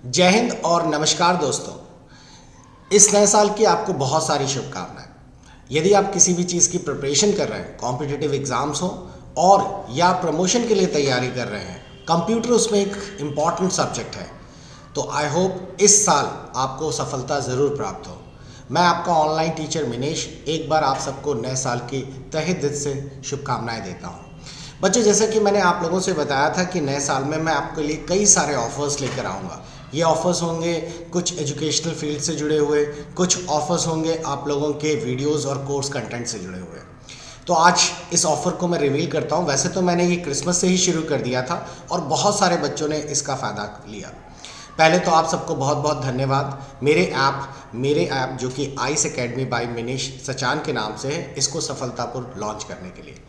जय हिंद और नमस्कार दोस्तों। इस नए साल की आपको बहुत सारी शुभकामनाएं। यदि आप किसी भी चीज़ की प्रिपरेशन कर रहे हैं, कॉम्पिटिटिव एग्जाम्स हो और या प्रमोशन के लिए तैयारी कर रहे हैं, कंप्यूटर उसमें एक इम्पॉर्टेंट सब्जेक्ट है, तो आई होप इस साल आपको सफलता ज़रूर प्राप्त हो। मैं आपका ऑनलाइन टीचर मिनेश एक बार आप सबको नए साल की तहे दिल से शुभकामनाएं देता हूँ। बच्चों, जैसे कि मैंने आप लोगों से बताया था कि नए साल में मैं आपके लिए कई सारे ऑफर्स लेकर आऊँगा। ये ऑफर्स होंगे कुछ एजुकेशनल फील्ड से जुड़े हुए, कुछ ऑफर्स होंगे आप लोगों के वीडियोस और कोर्स कंटेंट से जुड़े हुए। तो आज इस ऑफ़र को मैं रिवील करता हूँ। वैसे तो मैंने ये क्रिसमस से ही शुरू कर दिया था और बहुत सारे बच्चों ने इसका फ़ायदा लिया। पहले तो आप सबको बहुत बहुत धन्यवाद। मेरे ऐप जो कि आइस एकेडमी बाय मिनेश सचान के नाम से है, इसको सफलतापूर्वक लॉन्च करने के लिए।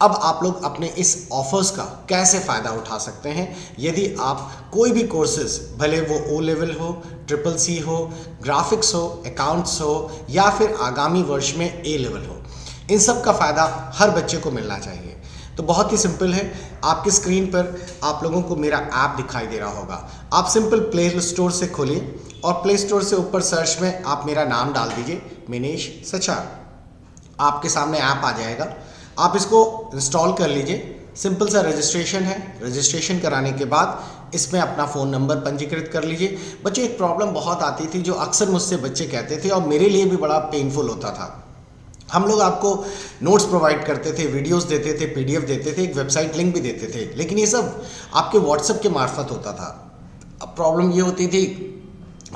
अब आप लोग अपने इस ऑफर्स का कैसे फ़ायदा उठा सकते हैं। यदि आप कोई भी कोर्सेज, भले वो ओ लेवल हो, ट्रिपल सी हो, ग्राफिक्स हो, अकाउंट्स हो या फिर आगामी वर्ष में ए लेवल हो, इन सब का फ़ायदा हर बच्चे को मिलना चाहिए। तो बहुत ही सिंपल है। आपकी स्क्रीन पर आप लोगों को मेरा ऐप दिखाई दे रहा होगा। आप सिंपल प्ले स्टोर से खोलिए और प्ले स्टोर से ऊपर सर्च में आप मेरा नाम डाल दीजिए, मिनेश सचान। आपके सामने ऐप आ जाएगा। आप इसको इंस्टॉल कर लीजिए। सिंपल सा रजिस्ट्रेशन है। रजिस्ट्रेशन कराने के बाद इसमें अपना फ़ोन नंबर पंजीकृत कर लीजिए। बच्चों, एक प्रॉब्लम बहुत आती थी जो अक्सर मुझसे बच्चे कहते थे और मेरे लिए भी बड़ा पेनफुल होता था। हम लोग आपको नोट्स प्रोवाइड करते थे, वीडियोस देते थे, पीडीएफ देते थे, एक वेबसाइट लिंक भी देते थे, लेकिन ये सब आपके व्हाट्सएप के मार्फत होता था। अब प्रॉब्लम ये होती थी,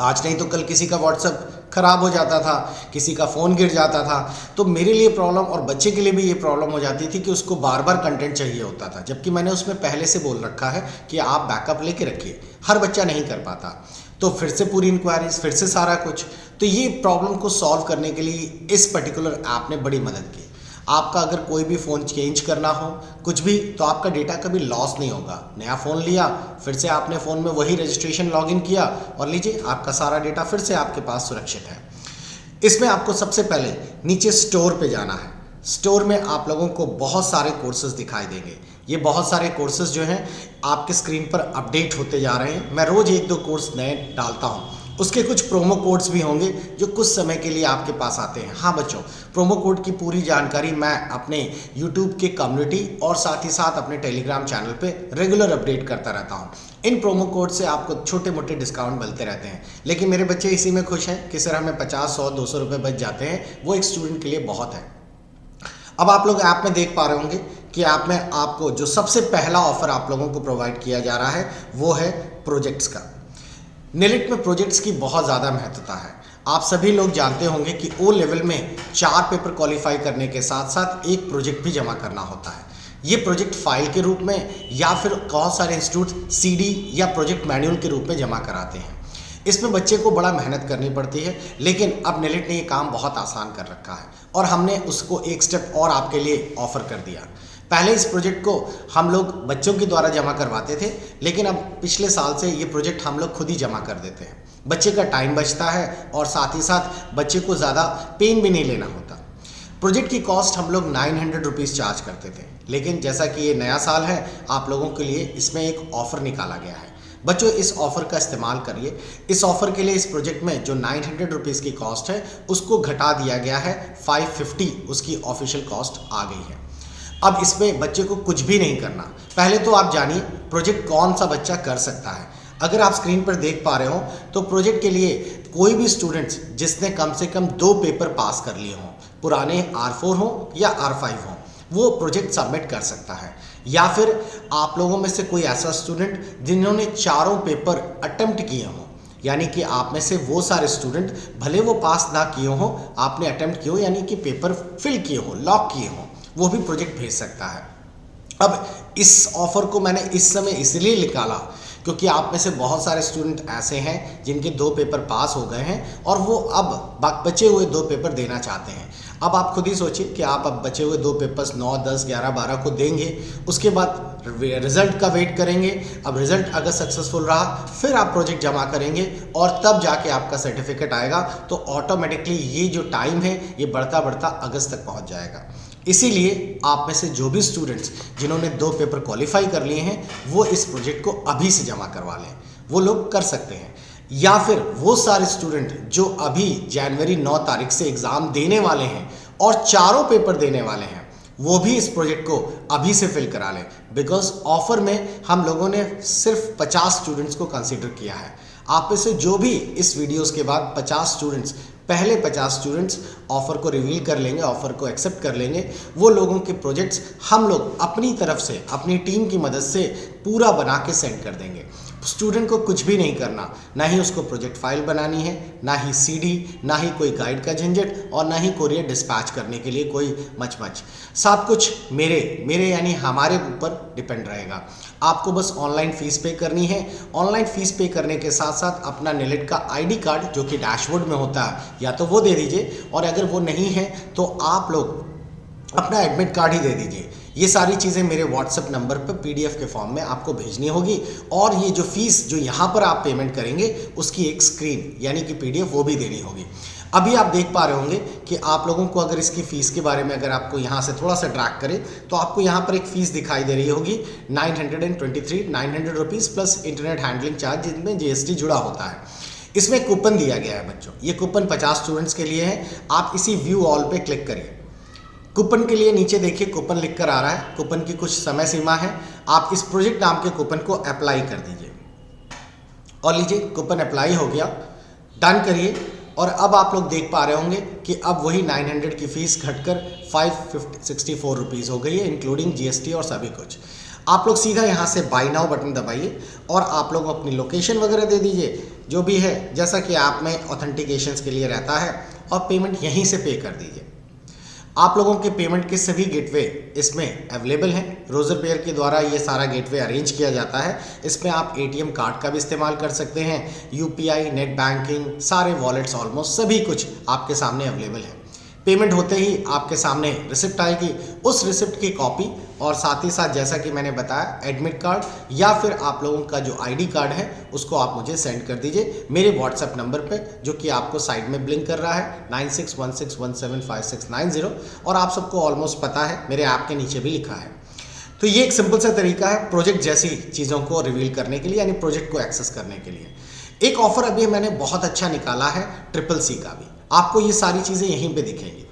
आज नहीं तो कल किसी का व्हाट्सएप ख़राब हो जाता था, किसी का फ़ोन गिर जाता था, तो मेरे लिए प्रॉब्लम और बच्चे के लिए भी ये प्रॉब्लम हो जाती थी कि उसको बार बार कंटेंट चाहिए होता था। जबकि मैंने उसमें पहले से बोल रखा है कि आप बैकअप लेके रखिए। हर बच्चा नहीं कर पाता, तो फिर से पूरी इंक्वायरीज, फिर से सारा कुछ। तो ये प्रॉब्लम को सॉल्व करने के लिए इस पर्टिकुलर ऐप ने बड़ी मदद की। आपका अगर कोई भी फ़ोन चेंज करना हो, कुछ भी, तो आपका डेटा कभी लॉस नहीं होगा। नया फ़ोन लिया, फिर से आपने फ़ोन में वही रजिस्ट्रेशन लॉगिन किया और लीजिए, आपका सारा डेटा फिर से आपके पास सुरक्षित है। इसमें आपको सबसे पहले नीचे स्टोर पे जाना है। स्टोर में आप लोगों को बहुत सारे कोर्सेज दिखाई देंगे। ये बहुत सारे कोर्सेज जो हैं आपके स्क्रीन पर अपडेट होते जा रहे हैं। मैं रोज़ एक दो कोर्स नए डालता हूँ। उसके कुछ प्रोमो कोड्स भी होंगे जो कुछ समय के लिए आपके पास आते हैं। हाँ बच्चों, प्रोमो कोड की पूरी जानकारी मैं अपने यूट्यूब के कम्युनिटी और साथ ही साथ अपने टेलीग्राम चैनल पे रेगुलर अपडेट करता रहता हूँ। इन प्रोमो कोड से आपको छोटे मोटे डिस्काउंट मिलते रहते हैं, लेकिन मेरे बच्चे इसी में खुश हैं कि सर हमें 50, 100, 200 रुपये बच जाते हैं। वो एक स्टूडेंट के लिए बहुत है। अब आप लोग ऐप में देख पा रहे होंगे कि ऐप में आपको जो सबसे पहला ऑफर आप लोगों को प्रोवाइड किया जा रहा है वो है प्रोजेक्ट्स का। नेलिट में प्रोजेक्ट्स की बहुत ज़्यादा महत्वता है। आप सभी लोग जानते होंगे कि ओ लेवल में 4 पेपर क्वालिफाई करने के साथ साथ एक प्रोजेक्ट भी जमा करना होता है। ये प्रोजेक्ट फाइल के रूप में या फिर बहुत सारे इंस्टीट्यूट सीडी या प्रोजेक्ट मैनुअल के रूप में जमा कराते हैं। इसमें बच्चे को बड़ा मेहनत करनी पड़ती है, लेकिन अब नेलिट ने ये काम बहुत आसान कर रखा है और हमने उसको एक स्टेप और आपके लिए ऑफर कर दिया। पहले इस प्रोजेक्ट को हम लोग बच्चों के द्वारा जमा करवाते थे, लेकिन अब पिछले साल से ये प्रोजेक्ट हम लोग खुद ही जमा कर देते हैं। बच्चे का टाइम बचता है और साथ ही साथ बच्चे को ज़्यादा पेन भी नहीं लेना होता। प्रोजेक्ट की कॉस्ट हम लोग 900 रुपीज़ चार्ज करते थे, लेकिन जैसा कि ये नया साल है, आप लोगों के लिए इसमें एक ऑफ़र निकाला गया है। बच्चों, इस ऑफ़र का इस्तेमाल करिए। इस ऑफ़र के लिए इस प्रोजेक्ट में जो 900 रुपीज़ की कॉस्ट है उसको घटा दिया गया है, 550 उसकी ऑफिशियल कॉस्ट आ गई है। अब इसमें बच्चे को कुछ भी नहीं करना। पहले तो आप जानिए प्रोजेक्ट कौन सा बच्चा कर सकता है। अगर आप स्क्रीन पर देख पा रहे हो तो प्रोजेक्ट के लिए कोई भी स्टूडेंट्स जिसने कम से कम 2 पेपर पास कर लिए हों, पुराने R4 हो या R5 हो, वो प्रोजेक्ट सबमिट कर सकता है। या फिर आप लोगों में से कोई ऐसा स्टूडेंट जिन्होंने चारों पेपर अटेम्प्ट किए हों, यानी कि आप में से वो सारे स्टूडेंट भले वो पास ना किए हों, आपने अटेम्प्ट किए हो, यानी कि पेपर फिल किए हो, लॉक किए हों, वो भी प्रोजेक्ट भेज सकता है। अब इस ऑफ़र को मैंने इस समय इसलिए निकाला क्योंकि आप में से बहुत सारे स्टूडेंट ऐसे हैं जिनके 2 पेपर पास हो गए हैं और वो अब बचे हुए 2 पेपर देना चाहते हैं। अब आप खुद ही सोचिए कि आप अब बचे हुए 2 पेपर्स 9, 10, 11, 12 को देंगे, उसके बाद रिजल्ट का वेट करेंगे। अब रिजल्ट अगर सक्सेसफुल रहा फिर आप प्रोजेक्ट जमा करेंगे और तब जाके आपका सर्टिफिकेट आएगा। तो ऑटोमेटिकली ये जो टाइम है ये बढ़ता बढ़ता अगस्त तक पहुंच जाएगा। इसीलिए आप में से जो भी स्टूडेंट्स जिन्होंने 2 पेपर क्वालिफाई कर लिए हैं वो इस प्रोजेक्ट को अभी से जमा करवा लें। वो लोग कर सकते हैं। या फिर वो सारे स्टूडेंट जो अभी जनवरी 9 तारीख से एग्ज़ाम देने वाले हैं और चारों पेपर देने वाले हैं, वो भी इस प्रोजेक्ट को अभी से फिल करा लें, बिकॉज ऑफर में हम लोगों ने सिर्फ 50 स्टूडेंट्स को कंसीडर किया है। आप में से जो भी इस वीडियोस के बाद 50 स्टूडेंट्स, पहले 50 स्टूडेंट्स ऑफ़र को रिवील कर लेंगे, ऑफ़र को एक्सेप्ट कर लेंगे, वो लोगों के प्रोजेक्ट्स हम लोग अपनी तरफ से, अपनी टीम की मदद से पूरा बना के सेंड कर देंगे। स्टूडेंट को कुछ भी नहीं करना, ना ही उसको प्रोजेक्ट फाइल बनानी है, ना ही सीडी, ना ही कोई गाइड का झंझट, और ना ही कोरियर डिस्पैच करने के लिए कोई मच। सब कुछ मेरे यानी हमारे ऊपर डिपेंड रहेगा। आपको बस ऑनलाइन फ़ीस पे करनी है। ऑनलाइन फ़ीस पे करने के साथ साथ अपना निलेट का आईडी कार्ड जो कि डैशबोर्ड में होता है, या तो वो दे दीजिए, और अगर वो नहीं है तो आप लोग अपना एडमिट कार्ड ही दे दीजिए। ये सारी चीज़ें मेरे व्हाट्सएप नंबर पर पीडीएफ के फॉर्म में आपको भेजनी होगी, और ये जो फीस जो यहाँ पर आप पेमेंट करेंगे उसकी एक स्क्रीन यानी कि पीडीएफ वो भी देनी होगी। अभी आप देख पा रहे होंगे कि आप लोगों को अगर इसकी फ़ीस के बारे में अगर आपको यहाँ से थोड़ा सा ट्रैक करें तो आपको यहाँ पर एक फ़ीस दिखाई दे रही होगी 900 rupees plus internet handling charge, जिनमें जीएसटी जुड़ा होता है। इसमें कूपन दिया गया है बच्चों, ये कूपन 50 स्टूडेंट्स के लिए है। आप इसी व्यू ऑल पे क्लिक करिए। कूपन के लिए नीचे देखिए कूपन लिख कर आ रहा है। कूपन की कुछ समय सीमा है। आप इस प्रोजेक्ट नाम के कूपन को अप्लाई कर दीजिए, और लीजिए कूपन अप्लाई हो गया, डन करिए। और अब आप लोग देख पा रहे होंगे कि अब वही 900 की फ़ीस घटकर 564 रुपीज़ हो गई है, इंक्लूडिंग जीएसटी और सभी कुछ। आप लोग सीधा यहाँ से बाय नाउ बटन दबाइए और आप लोग अपनी लोकेशन वगैरह दे दीजिए जो भी है, जैसा कि आप में ऑथेंटिकेशंस के लिए रहता है, और पेमेंट यहीं से पे कर दीजिए। आप लोगों के पेमेंट के सभी गेटवे इसमें अवेलेबल हैं। रोजर पेयर के द्वारा ये सारा गेटवे अरेंज किया जाता है। इसमें आप एटीएम कार्ड का भी इस्तेमाल कर सकते हैं, यूपीआई, नेट बैंकिंग, सारे वॉलेट्स, ऑलमोस्ट सभी कुछ आपके सामने अवेलेबल है। पेमेंट होते ही आपके सामने रिसिप्ट आएगी, उस रिसिप्ट की कॉपी, और साथ ही साथ जैसा कि मैंने बताया एडमिट कार्ड या फिर आप लोगों का जो आईडी कार्ड है उसको आप मुझे सेंड कर दीजिए मेरे व्हाट्सएप नंबर पे, जो कि आपको साइड में ब्लिंक कर रहा है 9616175690, और आप सबको ऑलमोस्ट पता है, मेरे ऐप के नीचे भी लिखा है। तो ये एक सिंपल सा तरीका है प्रोजेक्ट जैसी चीज़ों को रिवील करने के लिए, यानी प्रोजेक्ट को एक्सेस करने के लिए। एक ऑफर अभी मैंने बहुत अच्छा निकाला है CCC का भी, आपको ये सारी चीज़ें यहीं पे दिखेंगी।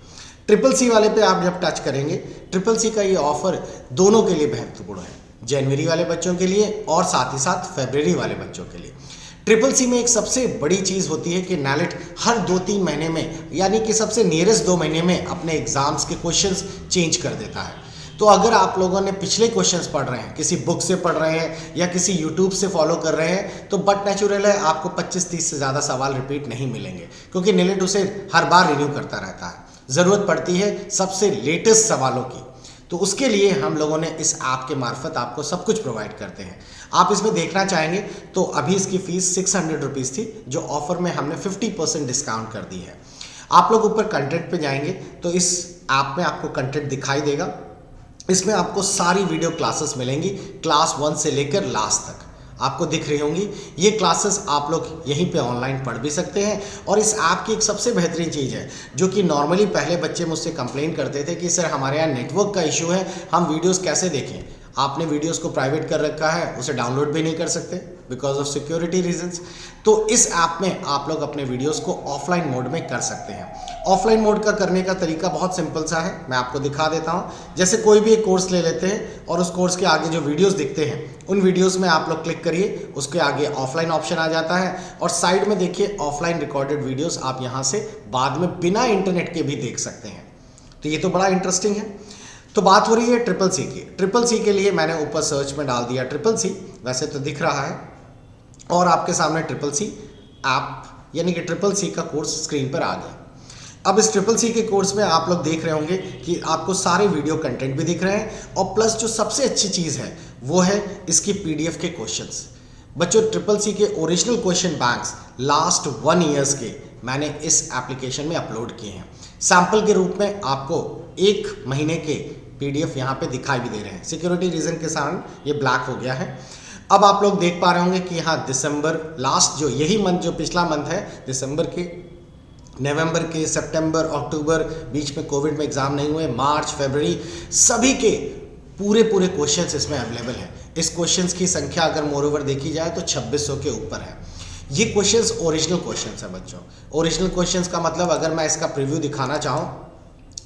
CCC वाले पे आप जब टच करेंगे, CCC का ये ऑफर दोनों के लिए महत्वपूर्ण है, जनवरी वाले बच्चों के लिए और साथ ही साथ फरवरी वाले बच्चों के लिए। CCC में एक सबसे बड़ी चीज़ होती है कि NALET हर 2-3 महीने में, यानी कि सबसे नियरेस्ट 2 महीने में अपने एग्जाम्स के क्वेश्चंस चेंज कर देता है। तो अगर आप लोगों ने पिछले क्वेश्चंस पढ़ रहे हैं, किसी बुक से पढ़ रहे हैं या किसी यूट्यूब से फॉलो कर रहे हैं, तो बट नेचुरल है आपको 25-30 से ज़्यादा सवाल रिपीट नहीं मिलेंगे, क्योंकि NALET उसे हर बार रिन्यू करता रहता है। ज़रूरत पड़ती है सबसे लेटेस्ट सवालों की, तो उसके लिए हम लोगों ने इस ऐप के मार्फत आपको सब कुछ प्रोवाइड करते हैं। आप इसमें देखना चाहेंगे तो अभी इसकी फ़ीस 600 रुपीज़ थी, जो ऑफ़र में हमने 50% डिस्काउंट कर दी है। आप लोग ऊपर कंटेंट पे जाएंगे तो इस ऐप में आपको कंटेंट दिखाई देगा। इसमें आपको सारी वीडियो क्लासेस मिलेंगी, क्लास 1 से लेकर लास्ट तक आपको दिख रही होंगी। ये क्लासेस आप लोग यहीं पे ऑनलाइन पढ़ भी सकते हैं। और इस ऐप की एक सबसे बेहतरीन चीज़ है, जो कि नॉर्मली पहले बच्चे मुझसे कंप्लेन करते थे कि सर हमारे यहाँ नेटवर्क का इशू है, हम वीडियोस कैसे देखें। आपने वीडियोस को प्राइवेट कर रखा है, उसे डाउनलोड भी नहीं कर सकते बिकॉज ऑफ सिक्योरिटी रीजंस। तो इस ऐप में आप लोग अपने वीडियोस को ऑफलाइन मोड में कर सकते हैं। ऑफलाइन मोड का करने का तरीका बहुत सिंपल सा है, मैं आपको दिखा देता हूं। जैसे कोई भी एक कोर्स ले लेते हैं और उस कोर्स के आगे जो वीडियोस दिखते हैं, उन वीडियोस में आप लोग क्लिक करिए, उसके आगे ऑफलाइन ऑप्शन आ जाता है, और साइड में देखिए ऑफलाइन रिकॉर्डेड वीडियोस आप यहाँ से बाद में बिना इंटरनेट के भी देख सकते हैं। तो ये तो बड़ा इंटरेस्टिंग है। तो बात हो रही है CCC की। CCC के लिए मैंने ऊपर सर्च में डाल दिया CCC, वैसे तो दिख रहा है, और आपके सामने CCC ऐप यानी कि CCC का कोर्स स्क्रीन पर आ गया। अब इस CCC के कोर्स में आप लोग देख रहे होंगे कि आपको सारे वीडियो कंटेंट भी दिख रहे हैं, और प्लस जो सबसे अच्छी चीज़ है वो है इसकी PDF के क्वेश्चंस। बच्चों CCC के original question banks last 1 years के मैंने इस एप्लीकेशन में अपलोड किए हैं। सैंपल के रूप में आपको 1 महीने के PDF यहाँ पे दिखाई भी दे रहे हैं। सिक्योरिटी रीज़न के कारण ये ब्लैक हो गया है। अब आप लोग देख पा रहे होंगे कि यहाँ दिसंबर लास्ट, जो यही मंथ जो पिछला मंथ है, दिसंबर के, नवंबर के, सितंबर, अक्टूबर, बीच में कोविड में एग्ज़ाम नहीं हुए, मार्च, फरवरी, सभी के पूरे क्वेश्चंस इसमें अवेलेबल हैं। इस क्वेश्चंस की संख्या अगर मोरओवर देखी जाए तो 2600 के ऊपर है। ये क्वेश्चंस ओरिजिनल क्वेश्चंस हैं बच्चों। ओरिजिनल क्वेश्चंस का मतलब अगर मैं इसका प्रीव्यू दिखाना चाहूँ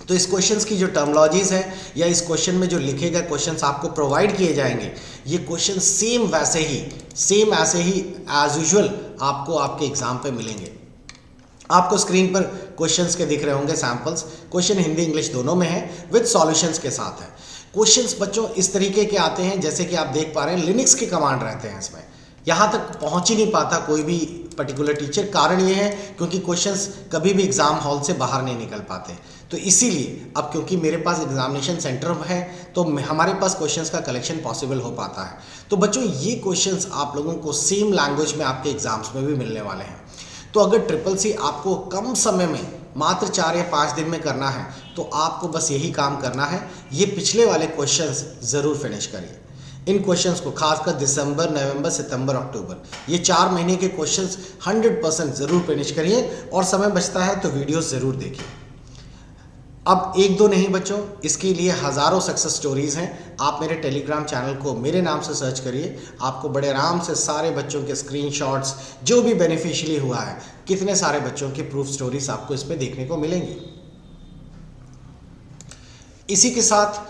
तो इस क्वेश्चंस की जो टर्मोलॉजीज है या इस क्वेश्चन में जो लिखे गए क्वेश्चंस आपको प्रोवाइड किए जाएंगे, ये क्वेश्चन सेम ऐसे ही एज यूजुअल आपको आपके एग्जाम पे मिलेंगे। आपको स्क्रीन पर क्वेश्चंस के दिख रहे होंगे सैंपल्स। क्वेश्चन हिंदी इंग्लिश दोनों में है, विद सॉल्यूशंस के साथ है। क्वेश्चंस बच्चों इस तरीके के आते हैं जैसे कि आप देख पा रहे हैं, लिनक्स के कमांड रहते हैं इसमें। यहाँ तक पहुँच ही नहीं पाता कोई भी पर्टिकुलर टीचर। कारण ये है क्योंकि क्वेश्चंस कभी भी एग्जाम हॉल से बाहर नहीं निकल पाते। तो इसीलिए अब क्योंकि मेरे पास एग्जामिनेशन सेंटर है तो हमारे पास क्वेश्चंस का कलेक्शन पॉसिबल हो पाता है। तो बच्चों ये क्वेश्चंस आप लोगों को सेम लैंग्वेज में आपके एग्जाम्स में भी मिलने वाले हैं। तो अगर ट्रिपल सी आपको कम समय में मात्र 4 या 5 दिन में करना है तो आपको बस यही काम करना है, ये पिछले वाले क्वेश्चंस ज़रूर फिनिश करिए। इन क्वेश्चंस को खासकर दिसंबर, नवंबर, सितंबर, अक्टूबर, ये 4 महीने के क्वेश्चंस 100% ज़रूर फिनिश करिए और समय बचता है तो वीडियोस ज़रूर देखिए। अब एक दो नहीं बच्चों, इसके लिए हज़ारों सक्सेस स्टोरीज़ हैं। आप मेरे टेलीग्राम चैनल को मेरे नाम से सर्च करिए, आपको बड़े आराम से सारे बच्चों के स्क्रीनशॉट्स, जो भी बेनिफिशियली हुआ है, कितने सारे बच्चों की प्रूफ स्टोरीज आपको इस पे देखने को मिलेंगी। इसी के साथ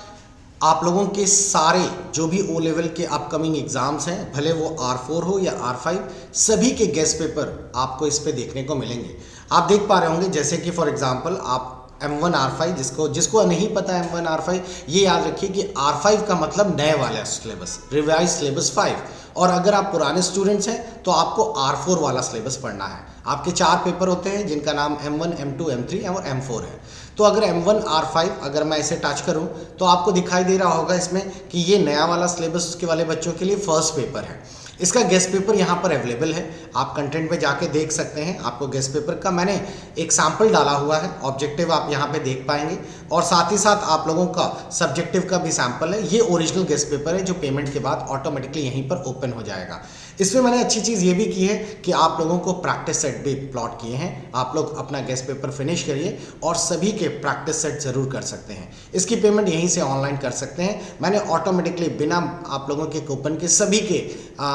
आप लोगों के सारे जो भी ओ लेवल के अपकमिंग एग्जाम्स हैं, भले वो R4 हो या R5, सभी के गेस्ट पेपर आपको इस पे देखने को मिलेंगे। आप देख पा रहे होंगे जैसे कि फॉर एग्जांपल आप M1 R5, जिसको नहीं पता M1 R5, ये याद रखिए कि R5 का मतलब नए वाला सिलेबस, रिवाइज सिलेबस 5, और अगर आप पुराने स्टूडेंट्स हैं तो आपको R4 वाला सिलेबस पढ़ना है। आपके 4 पेपर होते हैं जिनका नाम M1, M2, M3 और M4 है। तो अगर M1 R5 अगर मैं इसे टच करूं तो आपको दिखाई दे रहा होगा इसमें कि ये नया वाला सिलेबस के वाले बच्चों के लिए फर्स्ट पेपर है। इसका गेस्ट पेपर यहाँ पर अवेलेबल है, आप कंटेंट पे जाके देख सकते हैं। आपको गेस्ट पेपर का मैंने एक सैम्पल डाला हुआ है, ऑब्जेक्टिव आप यहाँ पे देख पाएंगे, और साथ ही साथ आप लोगों का सब्जेक्टिव का भी सैम्पल है। ये ओरिजिनल गेस्ट पेपर है जो पेमेंट के बाद ऑटोमेटिकली यहीं पर ओपन हो जाएगा। इसमें मैंने अच्छी चीज़ ये भी की है कि आप लोगों को प्रैक्टिस सेट भी प्लॉट किए हैं। आप लोग अपना गेस्ट पेपर फिनिश करिए और सभी के प्रैक्टिस सेट ज़रूर कर सकते हैं। इसकी पेमेंट यहीं से ऑनलाइन कर सकते हैं। मैंने ऑटोमेटिकली बिना आप लोगों के कूपन के सभी के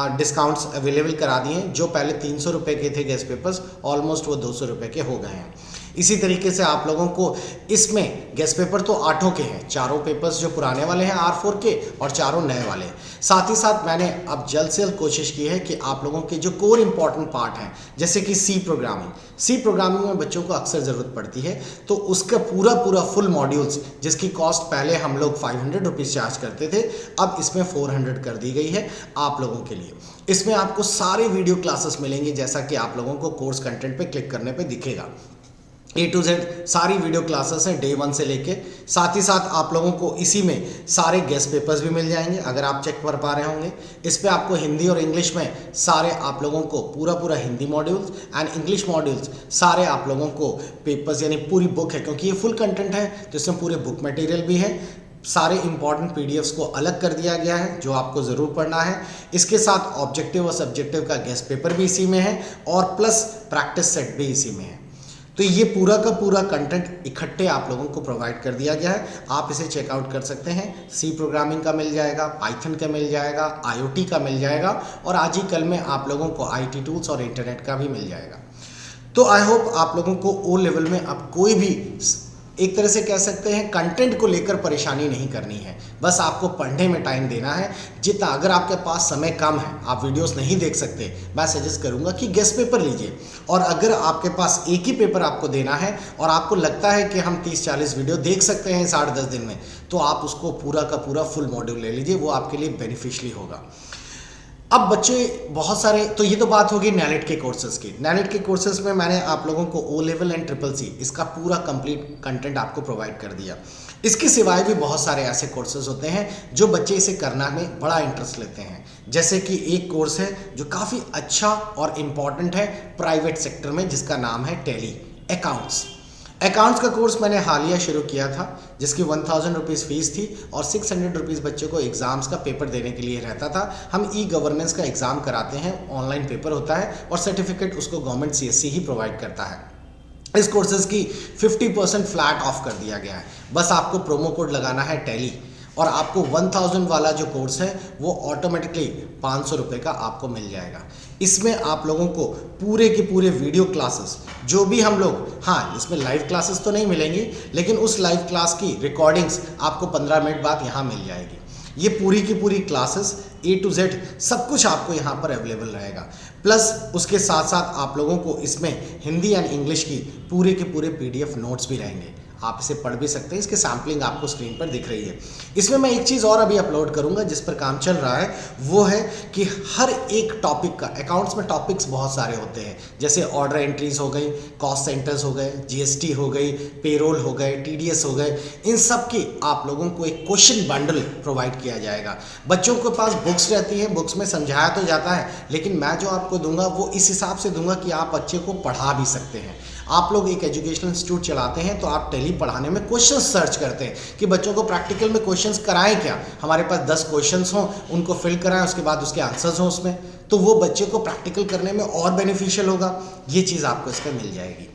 डिस्काउंट्स अवेलेबल करा दिए हैं। जो पहले 300 रुपये के थे गेस्ट पेपर्स, ऑलमोस्ट वो 200 रुपये के हो गए हैं। इसी तरीके से आप लोगों को इसमें गेस्ट पेपर तो 8 के हैं, 4 पेपर्स जो पुराने वाले हैं R4 के और 4 नए वाले। साथ ही साथ मैंने अब जल्द से जल्द कोशिश की है कि आप लोगों के जो कोर इंपॉर्टेंट पार्ट हैं जैसे कि सी प्रोग्रामिंग में बच्चों को अक्सर ज़रूरत पड़ती है, तो उसका पूरा फुल मॉड्यूल्स जिसकी कॉस्ट पहले हम लोग 500 रुपीज़ चार्ज करते थे, अब इसमें 400 कर दी गई है आप लोगों के लिए। इसमें आपको सारे वीडियो क्लासेस मिलेंगे जैसा कि आप लोगों को कोर्स कंटेंट पे क्लिक करने पे दिखेगा। A to Z सारी वीडियो क्लासेस हैं डे 1 से लेके। साथ ही साथ आप लोगों को इसी में सारे गेस्ट पेपर्स भी मिल जाएंगे अगर आप चेक कर पा रहे होंगे। इस पे आपको हिंदी और इंग्लिश में सारे आप लोगों को पूरा Hindi modules and English modules सारे आप लोगों को पेपर्स यानी पूरी बुक है, क्योंकि ये फुल कंटेंट है तो इसमें पूरे बुक मटेरियल भी है। सारे इंपॉर्टेंट PDFs को अलग कर दिया गया है जो आपको ज़रूर पढ़ना है। इसके साथ ऑब्जेक्टिव और सब्जेक्टिव का गेस्ट पेपर भी इसी में है और प्लस प्रैक्टिस सेट भी इसी में है। तो ये पूरा का पूरा कंटेंट इकट्ठे आप लोगों को प्रोवाइड कर दिया गया है। आप इसे चेकआउट कर सकते हैं। सी प्रोग्रामिंग का मिल जाएगा, पाइथन का मिल जाएगा, IoT का मिल जाएगा और आज ही कल में आप लोगों को IT टूल्स और इंटरनेट का भी मिल जाएगा। तो आई होप आप लोगों को ओ लेवल में अब कोई भी एक तरह से कह सकते हैं कंटेंट को लेकर परेशानी नहीं करनी है, बस आपको पढ़ने में टाइम देना है जितना। अगर आपके पास समय कम है, आप वीडियोस नहीं देख सकते, मैं सजेस्ट करूंगा कि गेस्ट पेपर लीजिए। और अगर आपके पास एक ही पेपर आपको देना है और आपको लगता है कि हम 30-40 वीडियो देख सकते हैं 8-10 दिन में, तो आप उसको पूरा का पूरा फुल मॉड्यूल ले लीजिए, वो आपके लिए बेनिफिशियली होगा। अब बच्चे बहुत सारे, तो ये तो बात होगी नैलेट के कोर्सेज की। नैलेट के कोर्सेज में मैंने आप लोगों को O level and triple C इसका पूरा कंप्लीट कंटेंट आपको प्रोवाइड कर दिया। इसके सिवाय भी बहुत सारे ऐसे कोर्सेज होते हैं जो बच्चे इसे करना में बड़ा इंटरेस्ट लेते हैं। जैसे कि एक कोर्स है जो काफ़ी अच्छा और इम्पॉर्टेंट है प्राइवेट सेक्टर में, जिसका नाम है टैली अकाउंट्स का कोर्स मैंने हालिया शुरू किया था, जिसकी 1000 रुपीज़ फीस थी और 600 रुपीज़ बच्चों को एग्ज़ाम्स का पेपर देने के लिए रहता था। हम गवर्नेंस का एग्ज़ाम कराते हैं, ऑनलाइन पेपर होता है और सर्टिफिकेट उसको गवर्नमेंट CSC ही प्रोवाइड करता है। इस कोर्सेज़ की 50% फ्लैट ऑफ कर दिया गया है। बस आपको प्रोमो कोड लगाना है टैली और आपको 1000 वाला जो कोर्स है वो ऑटोमेटिकली 500 रुपये का आपको मिल जाएगा। इसमें आप लोगों को पूरे के पूरे वीडियो क्लासेस जो भी हम लोग, हाँ इसमें लाइव क्लासेस तो नहीं मिलेंगी, लेकिन उस लाइव क्लास की रिकॉर्डिंग्स आपको 15 मिनट बाद यहाँ मिल जाएगी। ये पूरी की पूरी क्लासेस A to Z सब कुछ आपको यहाँ पर अवेलेबल रहेगा। प्लस उसके साथ साथ आप लोगों को इसमें हिंदी एंड इंग्लिश की पूरे के पूरे PDF नोट्स भी रहेंगे, आप इसे पढ़ भी सकते हैं। इसके सैम्पलिंग आपको स्क्रीन पर दिख रही है। इसमें मैं एक चीज़ और अभी अपलोड करूंगा जिस पर काम चल रहा है, वो है कि हर एक टॉपिक का, अकाउंट्स में टॉपिक्स बहुत सारे होते हैं, जैसे ऑर्डर एंट्रीज हो गई, कॉस्ट सेंटर्स हो गए, GST हो गई, पेरोल हो गए, TDS हो गए, इन सब की आप लोगों को एक क्वेश्चन बंडल प्रोवाइड किया जाएगा। बच्चों के पास बुक्स रहती है, बुक्स में समझाया तो जाता है, लेकिन मैं जो आपको दूंगा वो इस हिसाब से दूंगा कि आप बच्चे को पढ़ा भी सकते हैं। आप लोग एक एजुकेशनल इंस्टीट्यूट चलाते हैं तो आप टेली पढ़ाने में क्वेश्चंस सर्च करते हैं कि बच्चों को प्रैक्टिकल में क्वेश्चंस कराएं क्या, हमारे पास 10 क्वेश्चंस हों, उनको फिल कराएं, उसके बाद उसके आंसर्स हों उसमें, तो वो बच्चे को प्रैक्टिकल करने में और बेनिफिशियल होगा। ये चीज़ आपको इसमें मिल जाएगी।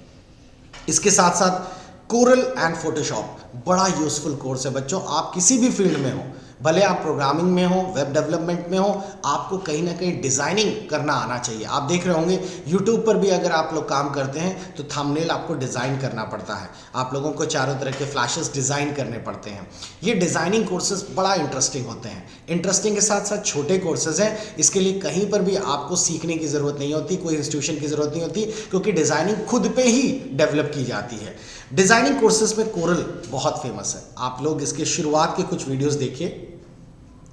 इसके साथ साथ कोरल एंड फोटोशॉप बड़ा यूजफुल कोर्स है बच्चों। आप किसी भी फील्ड में हो, भले आप प्रोग्रामिंग में हो, वेब डेवलपमेंट में हो, आपको कहीं ना कहीं डिज़ाइनिंग करना आना चाहिए। आप देख रहे होंगे यूट्यूब पर भी अगर आप लोग काम करते हैं तो थंबनेल आपको डिज़ाइन करना पड़ता है, आप लोगों को चारों तरह के फ्लैशेस डिज़ाइन करने पड़ते हैं। ये डिज़ाइनिंग कोर्सेज बड़ा इंटरेस्टिंग होते हैं। इंटरेस्टिंग के साथ साथ छोटे कोर्सेज हैं, इसके लिए कहीं पर भी आपको सीखने की ज़रूरत नहीं होती, कोई इंस्टीट्यूशन की ज़रूरत नहीं होती, क्योंकि डिज़ाइनिंग खुद पे ही डेवलप की जाती है। डिज़ाइनिंग कोर्सेज में कोरल बहुत फेमस है। आप लोग इसके शुरुआत के कुछ वीडियोस देखिए,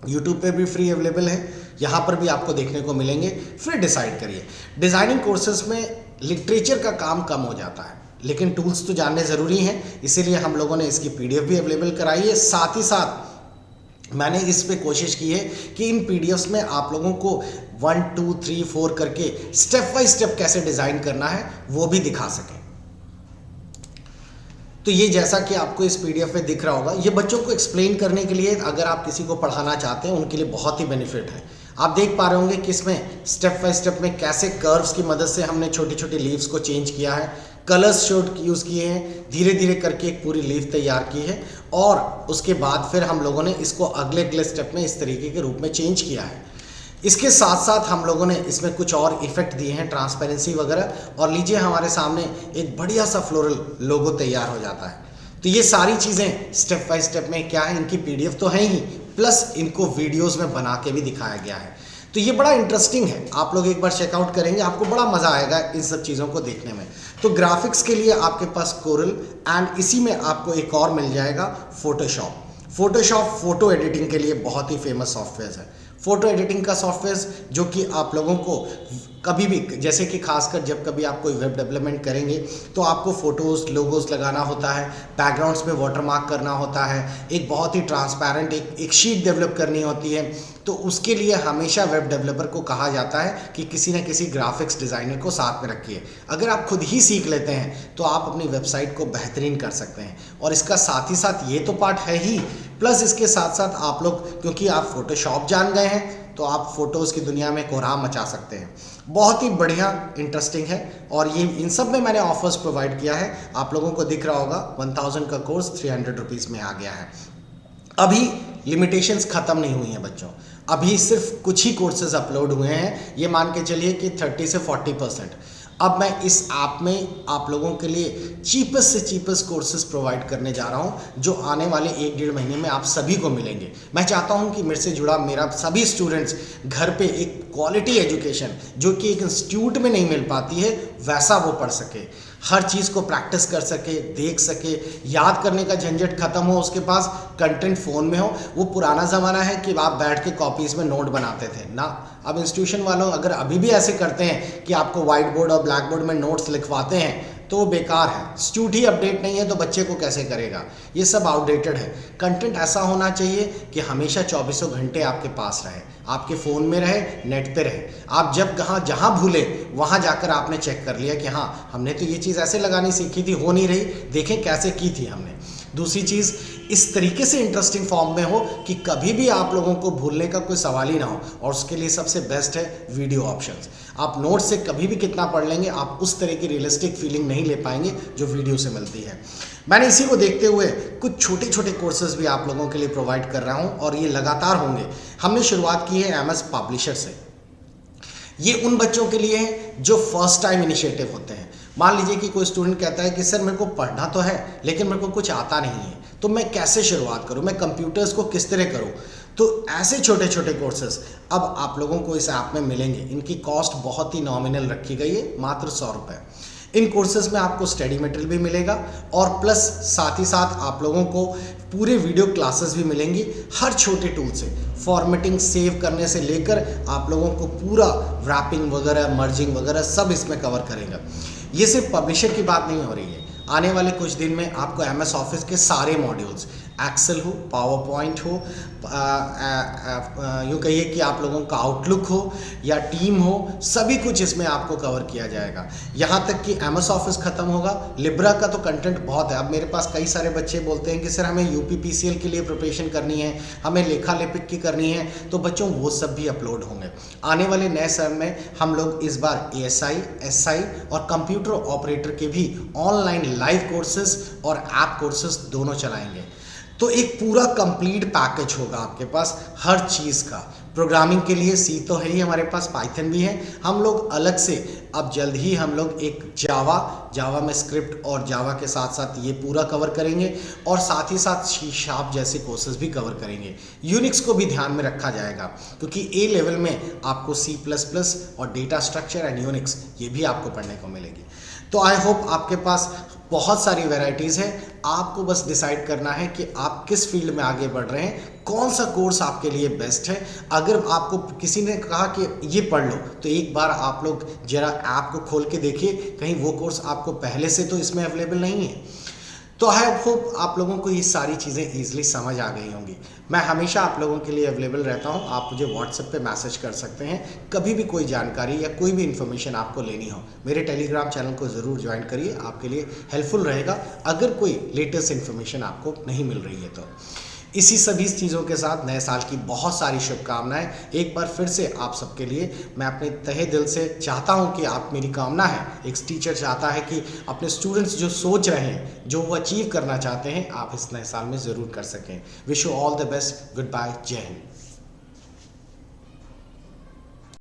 यूट्यूब पे भी फ्री अवेलेबल है, यहाँ पर भी आपको देखने को मिलेंगे, फिर डिसाइड करिए। डिज़ाइनिंग कोर्सेज में लिटरेचर का काम कम हो जाता है, लेकिन टूल्स तो जानने ज़रूरी हैं, इसीलिए हम लोगों ने इसकी PDF भी अवेलेबल कराई है। साथ ही साथ मैंने इस पे कोशिश की है कि इन PDFs में आप लोगों को 1 2 3 4 करके स्टेप बाय स्टेप कैसे डिज़ाइन करना है वो भी दिखा सकें। तो ये जैसा कि आपको इस PDF में दिख रहा होगा, ये बच्चों को एक्सप्लेन करने के लिए, अगर आप किसी को पढ़ाना चाहते हैं उनके लिए बहुत ही बेनिफिट है। आप देख पा रहे होंगे कि इसमें स्टेप बाय स्टेप में कैसे कर्व्स की मदद से हमने छोटी छोटी लीव्स को चेंज किया है, कलर्स शेड यूज़ किए हैं, धीरे धीरे करके एक पूरी लीव तैयार की है, और उसके बाद फिर हम लोगों ने इसको अगले अगले स्टेप में इस तरीके के रूप में चेंज किया है। इसके साथ साथ हम लोगों ने इसमें कुछ और इफेक्ट दिए हैं, ट्रांसपेरेंसी वगैरह, और लीजिए हमारे सामने एक बढ़िया सा फ्लोरल लोगो तैयार हो जाता है। तो ये सारी चीज़ें स्टेप बाय स्टेप में क्या है, इनकी PDF तो है ही, प्लस इनको वीडियोस में बना के भी दिखाया गया है। तो ये बड़ा इंटरेस्टिंग है, आप लोग एक बार चेकआउट करेंगे, आपको बड़ा मज़ा आएगा इन सब चीज़ों को देखने में। तो ग्राफिक्स के लिए आपके पास कोरल, एंड इसी में आपको एक और मिल जाएगा फोटोशॉप। फोटोशॉप फोटो एडिटिंग के लिए बहुत ही फेमस सॉफ्टवेयर है। फोटो एडिटिंग का सॉफ्टवेयर जो कि आप लोगों को कभी भी, जैसे कि खासकर जब कभी आप कोई वेब डेवलपमेंट करेंगे तो आपको फोटोज़ लोगोज लगाना होता है, बैकग्राउंड्स में वाटरमार्क करना होता है, एक बहुत ही ट्रांसपेरेंट एक शीट डेवलप करनी होती है। तो उसके लिए हमेशा वेब डेवलपर को कहा जाता है कि किसी न किसी ग्राफिक्स डिज़ाइनर को साथ में रखिए। अगर आप खुद ही सीख लेते हैं तो आप अपनी वेबसाइट को बेहतरीन कर सकते हैं। और इसका साथ ही साथ ये तो पार्ट है ही, प्लस इसके साथ साथ आप लोग, क्योंकि आप फोटोशॉप जान गए हैं, तो आप फोटोज़ की दुनिया में कोहराम मचा सकते हैं। बहुत ही बढ़िया इंटरेस्टिंग है, और ये इन सब में मैंने ऑफर्स प्रोवाइड किया है। आप लोगों को दिख रहा होगा 1000 का कोर्स 300 रुपीज़ में आ गया है। अभी लिमिटेशंस ख़त्म नहीं हुई हैं बच्चों, अभी सिर्फ कुछ ही कोर्सेज अपलोड हुए हैं। ये मान के चलिए कि 30 से 40%। अब मैं इस ऐप में आप लोगों के लिए चीपेस्ट से चीपेस्ट कोर्सेज प्रोवाइड करने जा रहा हूं, जो आने वाले 1-1.5 महीने में आप सभी को मिलेंगे। मैं चाहता हूं कि मेरे से जुड़ा मेरा सभी स्टूडेंट्स घर पे एक क्वालिटी एजुकेशन, जो कि एक इंस्टीट्यूट में नहीं मिल पाती है, वैसा वो पढ़ सके, हर चीज़ को प्रैक्टिस कर सके, देख सके, याद करने का झंझट खत्म हो, उसके पास कंटेंट फ़ोन में हो। वो पुराना ज़माना है कि आप बैठ के कॉपीज़ में नोट बनाते थे ना। अब इंस्टीट्यूशन वालों अगर अभी भी ऐसे करते हैं कि आपको वाइट बोर्ड और ब्लैक बोर्ड में नोट्स लिखवाते हैं, तो वो बेकार है। इंस्टीट्यूट ही अपडेट नहीं है तो बच्चे को कैसे करेगा, ये सब आउटडेटेड है। कंटेंट ऐसा होना चाहिए कि हमेशा 24 घंटे आपके पास रहे, आपके फ़ोन में रहे, नेट पे रहे। आप जब जहाँ भूले वहाँ जाकर आपने चेक कर लिया कि हाँ, हमने तो ये चीज़ ऐसे लगानी सीखी थी, हो नहीं रही, देखें कैसे की थी हमने। दूसरी चीज़, इस तरीके से इंटरेस्टिंग फॉर्म में हो कि कभी भी आप लोगों को भूलने का कोई सवाल ही ना हो, और उसके लिए सबसे बेस्ट है वीडियो ऑप्शंस। आप नोट से कभी भी कितना पढ़ लेंगे, आप उस तरह की रियलिस्टिक फीलिंग नहीं ले पाएंगे जो वीडियो से मिलती है। मैंने इसी को देखते हुए कुछ छोटे छोटे कोर्सेज भी आप लोगों के लिए प्रोवाइड कर रहा हूँ, और ये लगातार होंगे। हमने शुरुआत की है MS पब्लिशर से। ये उन बच्चों के लिए है जो फर्स्ट टाइम इनिशिएटिव होते हैं। मान लीजिए कि कोई स्टूडेंट कहता है कि सर मेरे को पढ़ना तो है लेकिन मेरे को कुछ आता नहीं है, तो मैं कैसे शुरुआत करूं, मैं कंप्यूटर्स को किस तरह करूं। तो ऐसे छोटे छोटे कोर्सेज अब आप लोगों को इस ऐप में मिलेंगे। इनकी कॉस्ट बहुत ही नॉमिनल रखी गई है, मात्र 100 रुपये। इन कोर्सेज में आपको स्टडी मटेरियल भी मिलेगा, और प्लस साथ ही साथ आप लोगों को पूरे वीडियो क्लासेस भी मिलेंगी। हर छोटे टूल से, फॉर्मेटिंग सेव करने से लेकर आप लोगों को पूरा रैपिंग वगैरह, मर्जिंग वगैरह सब इसमें कवर करेगा। ये सिर्फ पब्लिशर की बात नहीं हो रही है। आने वाले कुछ दिन में आपको MS ऑफिस के सारे मॉड्यूल्स, एक्सेल हो, पावर पॉइंट हो, यूँ कहिए कि आप लोगों का आउटलुक हो या टीम हो, सभी कुछ इसमें आपको कवर किया जाएगा। यहाँ तक कि MS ऑफिस ख़त्म होगा, लिब्रा का तो कंटेंट बहुत है। अब मेरे पास कई सारे बच्चे बोलते हैं कि सर हमें UPPCL के लिए प्रिपरेशन करनी है, हमें लेखा लेपिक की करनी है, तो बच्चों वो सब भी अपलोड होंगे। आने वाले नए समय में हम लोग इस बार ASI, SI और कंप्यूटर ऑपरेटर के भी ऑनलाइन लाइव कोर्सेज और ऐप कोर्सेज दोनों चलाएंगे। तो एक पूरा कंप्लीट पैकेज होगा आपके पास हर चीज़ का। प्रोग्रामिंग के लिए C तो है ही, हमारे पास पाइथन भी है। हम लोग अलग से अब जल्द ही हम लोग एक जावा में स्क्रिप्ट और जावा के साथ साथ ये पूरा कवर करेंगे, और साथ ही साथ C# जैसे कोर्सेज भी कवर करेंगे। यूनिक्स को भी ध्यान में रखा जाएगा, क्योंकि A लेवल में आपको C++ और डेटा स्ट्रक्चर एंड यूनिक्स ये भी आपको पढ़ने को मिलेगी। तो आई होप आपके पास बहुत सारी वैरायटीज़ है। आपको बस डिसाइड करना है कि आप किस फील्ड में आगे बढ़ रहे हैं, कौन सा कोर्स आपके लिए बेस्ट है। अगर आपको किसी ने कहा कि ये पढ़ लो, तो एक बार आप लोग जरा ऐप को खोल के देखिए, कहीं वो कोर्स आपको पहले से तो इसमें अवेलेबल नहीं है। तो आई होप आप लोगों को ये सारी चीज़ें ईजिली समझ आ गई होंगी। मैं हमेशा आप लोगों के लिए अवेलेबल रहता हूँ। आप मुझे व्हाट्सएप पे मैसेज कर सकते हैं, कभी भी कोई जानकारी या कोई भी इन्फॉर्मेशन आपको लेनी हो। मेरे टेलीग्राम चैनल को ज़रूर ज्वाइन करिए, आपके लिए हेल्पफुल रहेगा अगर कोई लेटेस्ट इन्फॉर्मेशन आपको नहीं मिल रही है तो। इसी सभी चीज़ों के साथ नए साल की बहुत सारी शुभकामनाएं। एक बार फिर से आप सबके लिए मैं अपने तहे दिल से चाहता हूं कि आप, मेरी कामना है, एक टीचर चाहता है कि अपने स्टूडेंट्स जो सोच रहे हैं, जो वो अचीव करना चाहते हैं, आप इस नए साल में ज़रूर कर सकें। Wish you all the best. Good bye, जय हिंद।